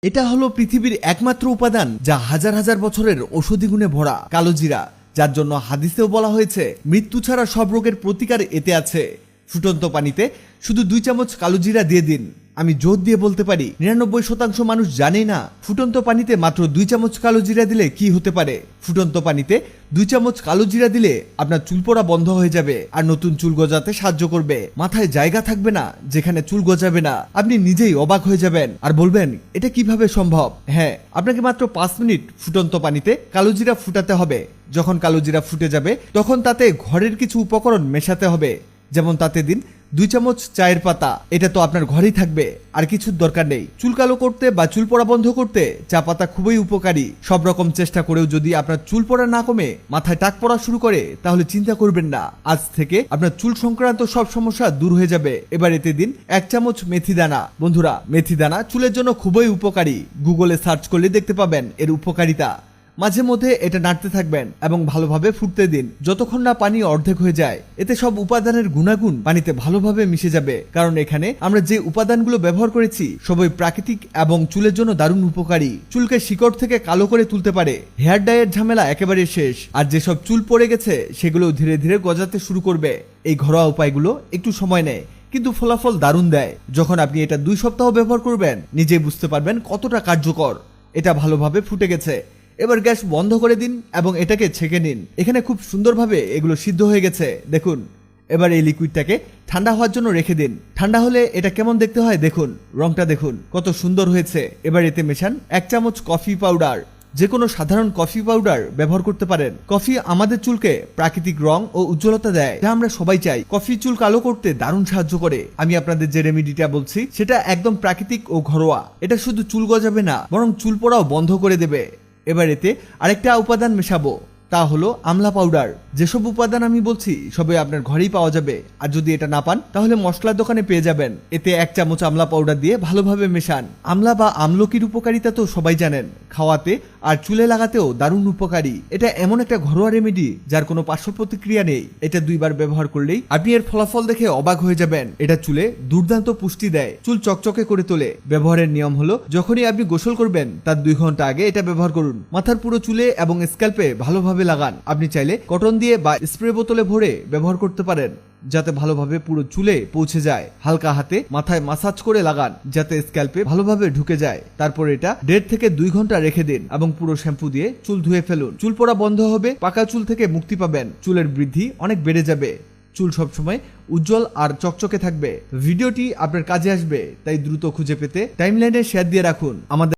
এটা হলো পৃথিবীর একমাত্র উপাদান যা হাজার হাজার বছরের ঔষধি গুণে ভরা কালোজিরা, যার জন্য হাদিসেও বলা হয়েছে মৃত্যু ছাড়া সব রোগের প্রতিকার এতে আছে। ফুটন্ত পানিতে শুধু 2 চামচ কালোজিরা দিয়ে দিন। আমি জোর দিয়ে বলতে পারি 99% মানুষ জানে না ফুটন্ত পানিতে মাত্র 2 চামচ কালোজিরা দিলে কি হতে পারে। ফুটন্ত পানিতে 2 চামচ কালোজিরা দিলে আপনার চুল পড়া বন্ধ হয়ে যাবে আর নতুন চুল গজাতে সাহায্য করবে। মাথায় জায়গা থাকবে না যেখানে চুল গজাবে না। আপনি নিজেই অবাক হয়ে যাবেন আর বলবেন এটা কিভাবে সম্ভব। হ্যাঁ, আপনাকে মাত্র 5 মিনিট ফুটন্ত পানিতে কালোজিরা ফুটাতে হবে। যখন কালোজিরা ফুটে যাবে তখন তাতে ঘরের কিছু উপকরণ মেশাতে হবে। যেমন তাতে দিন 2 চামচ চায়ের পাতা। এটা তো আপনার ঘরেই থাকবে, আর কিছুর দরকার নেই। চুল কালো করতে বা চুল পড়া বন্ধ করতে চা পাতা খুবই উপকারী। সব রকম চেষ্টা করেও যদি আপনার চুল পড়া না কমে, মাথায় টাক পড়া শুরু করে, তাহলে চিন্তা করবেন না, আজ থেকে আপনার চুল সংক্রান্ত সব সমস্যা দূর হয়ে যাবে। এবার এতে দিন 1 চামচ মেথি দানা। বন্ধুরা, মেথি দানা চুলের জন্য খুবই উপকারী। গুগলে সার্চ করলে দেখতে পাবেন এর উপকারিতা। মাঝে মধ্যে এটা নাড়তে থাকবেন এবং ভালোভাবে ফুটতে দিন যতক্ষণ না পানি অর্ধেক হয়ে যায়। এতে সব উপাদানের গুণাগুণ পানিতে ভালোভাবে মিশে যাবে, কারণ এখানে আমরা যে উপাদানগুলো ব্যবহার করেছি সবই প্রাকৃতিক এবং চুলের জন্য দারুণ উপকারী। চুলকে শিকড় থেকে কালো করে তুলতে পারে। হেয়ার ডাইয়ের ঝামেলা একেবারে শেষ, আর যেসব চুল পড়ে গেছে সেগুলো ধীরে ধীরে গজাতে শুরু করবে। এই ঘরোয়া উপায়গুলো একটু সময় নেয়, কিন্তু ফলাফল দারুণ দেয়। যখন আপনি এটা 2 সপ্তাহ ব্যবহার করবেন, নিজেই বুঝতে পারবেন কতটা কার্যকর। এটা ভালোভাবে ফুটে গেছে। এবার গ্যাস বন্ধ করে দিন এবং এটাকে ছেঁকে নিন। এখানে খুব সুন্দরভাবে এগুলো সিদ্ধ হয়ে গেছে, দেখুন। এবার এই লিকুইডটাকে ঠান্ডা হওয়ার জন্য রেখে দিন। ঠান্ডা হলে এটা কেমন দেখতে হয় দেখুন, রংটা দেখুন কত সুন্দর হয়েছে। এবার এতে মেশান 1 চামচ কফি পাউডার। যে কোনো সাধারণ কফি পাউডার ব্যবহার করতে পারেন। কফি আমাদের চুলকে প্রাকৃতিক রং ও উজ্জ্বলতা দেয়, যা আমরা সবাই চাই। কফি চুল কালো করতে দারুণ সাহায্য করে। আমি আপনাদের যে রেমেডিটা বলছি সেটা একদম প্রাকৃতিক ও ঘরোয়া। এটা শুধু চুল গজাবে না, বরং চুল পড়াও বন্ধ করে দেবে। এবার এতে আরেকটা উপাদান মেশাবো, তা হলো আমলা পাউডার। যেসব উপাদান আমি বলছি সবই আপনার ঘরেই পাওয়া যাবে, আর যদি এটা না পান তাহলে মশলার দোকানে পেয়ে যাবেন। এতে 1 চামচ আমলা পাউডার দিয়ে ভালোভাবে মেশান। আমলা বা আমলকির উপকারিতা তো সবাই জানেন, খাওয়াতে আর চুলে লাগাতেও দারুণ উপকারী। এটা এমন একটা ঘরোয়া রেমেডি যার কোনো পার্শ্ব প্রতিক্রিয়া নেই। এটা 2 বার ব্যবহার করলেই আপনি এর ফলাফল দেখে অবাক হয়ে যাবেন। এটা চুলে দুর্দান্ত পুষ্টি দেয়, চুল চকচকে করে তোলে। ব্যবহারের নিয়ম হলো, যখনই আপনি গোসল করবেন তার 2 ঘন্টা আগে এটা ব্যবহার করুন। মাথার পুরো চুলে এবং স্ক্যাল্পে ভালোভাবে লাগান। আপনি চাইলে কটন দিয়ে বা স্প্রে বোতলে ভরে ব্যবহার করতে পারেন, যাতে ভালোভাবে পুরো চুলে পৌঁছে যায়। হালকা হাতে মাথায় মাসাজ করে লাগান যাতে স্ক্যাল্পে ভালোভাবে ঢুকে যায়। তারপর এটা 1.5 থেকে 2 ঘন্টা রেখে দিন এবং পুরো শ্যাম্পু দিয়ে চুল ধুয়ে ফেলুন। চুল পড়া বন্ধ হবে, পাকা চুল থেকে মুক্তি পাবেন, চুলের বৃদ্ধি অনেক বেড়ে যাবে। চুল সবসময় উজ্জ্বল আর চকচকে থাকবে। ভিডিওটি আপনার কাজে আসবে, তাই দ্রুত খুঁজে পেতে টাইমলাইনে শেয়ার দিয়ে রাখুন। আমাদের